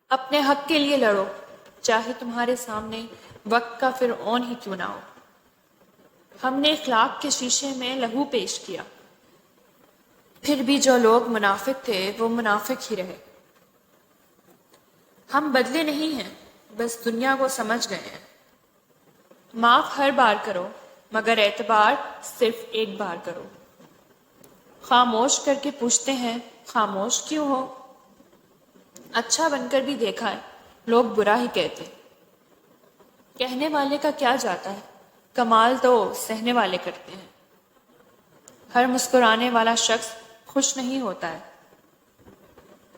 اپنے حق کے لیے لڑو، چاہے تمہارے سامنے وقت کا فرعون ہی کیوں نہ ہو۔ ہم نے اخلاق کے شیشے میں لہو پیش کیا، پھر بھی جو لوگ منافق تھے وہ منافق ہی رہے۔ ہم بدلے نہیں ہیں، بس دنیا کو سمجھ گئے ہیں۔ معاف ہر بار کرو، مگر اعتبار صرف ایک بار کرو۔ خاموش کر کے پوچھتے ہیں خاموش کیوں ہو؟ اچھا بن کر بھی دیکھا ہے لوگ برا ہی کہتے۔ کہنے والے کا کیا جاتا ہے، کمال تو سہنے والے کرتے ہیں۔ ہر مسکرانے والا شخص خوش نہیں ہوتا ہے۔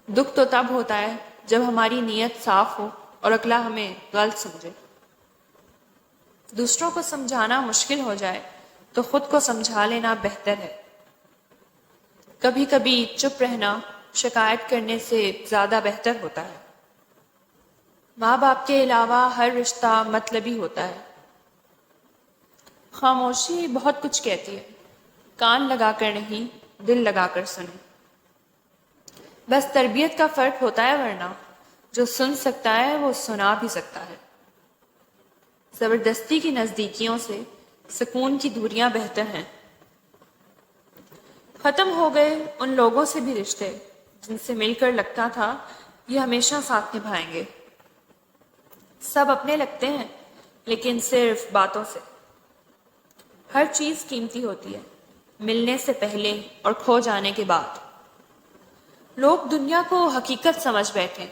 دکھ تو تب ہوتا ہے جب ہماری نیت صاف ہو اور اگلا ہمیں غلط سمجھے۔ دوسروں کو سمجھانا مشکل ہو جائے تو خود کو سمجھا لینا بہتر ہے۔ کبھی کبھی چپ رہنا شکایت کرنے سے زیادہ بہتر ہوتا ہے۔ ماں باپ کے علاوہ ہر رشتہ مطلبی ہوتا ہے۔ خاموشی بہت کچھ کہتی ہے، کان لگا کر نہیں، دل لگا کر سنیں۔ بس تربیت کا فرق ہوتا ہے، ورنہ جو سن سکتا ہے وہ سنا بھی سکتا ہے۔ زبردستی کی نزدیکیوں سے سکون کی دوریاں بہتر ہیں۔ ختم ہو گئے ان لوگوں سے بھی رشتے جن سے مل کر لگتا تھا یہ ہمیشہ ساتھ نبھائیں گے۔ سب اپنے لگتے ہیں لیکن صرف باتوں سے۔ ہر چیز قیمتی ہوتی ہے، ملنے سے پہلے اور کھو جانے کے بعد۔ لوگ دنیا کو حقیقت سمجھ بیٹھے،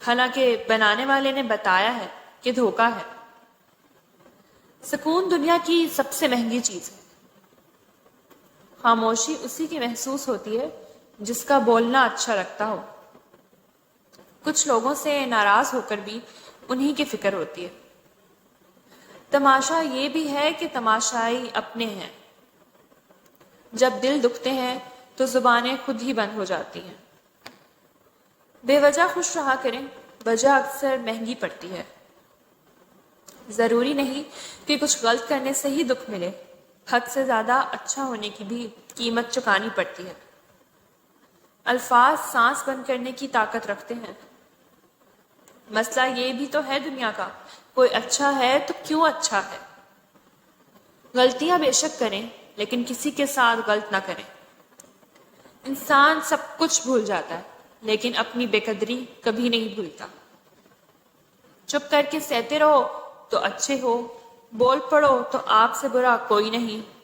حالانکہ بنانے والے نے بتایا ہے کہ دھوکہ ہے۔ سکون دنیا کی سب سے مہنگی چیز ہے۔ خاموشی اسی کی محسوس ہوتی ہے جس کا بولنا اچھا لگتا ہو۔ کچھ لوگوں سے ناراض ہو کر بھی انہی کی فکر ہوتی ہے۔ تماشا یہ بھی ہے کہ تماشائی اپنے ہیں۔ جب دل دکھتے ہیں تو زبانیں خود ہی بند ہو جاتی ہیں۔ بے وجہ خوش رہا کریں، وجہ اکثر مہنگی پڑتی ہے۔ ضروری نہیں کہ کچھ غلط کرنے سے ہی دکھ ملے، حد سے زیادہ اچھا ہونے کی بھی قیمت چکانی پڑتی ہے۔ الفاظ سانس بند کرنے کی طاقت رکھتے ہیں۔ مسئلہ یہ بھی تو ہے دنیا کا، کوئی اچھا ہے تو کیوں اچھا ہے؟ غلطیاں بے شک کریں لیکن کسی کے ساتھ غلط نہ کریں۔ انسان سب کچھ بھول جاتا ہے لیکن اپنی بے قدری کبھی نہیں بھولتا۔ چپ کر کے سہتے رہو تو اچھے ہو، بول پڑو تو آپ سے برا کوئی نہیں۔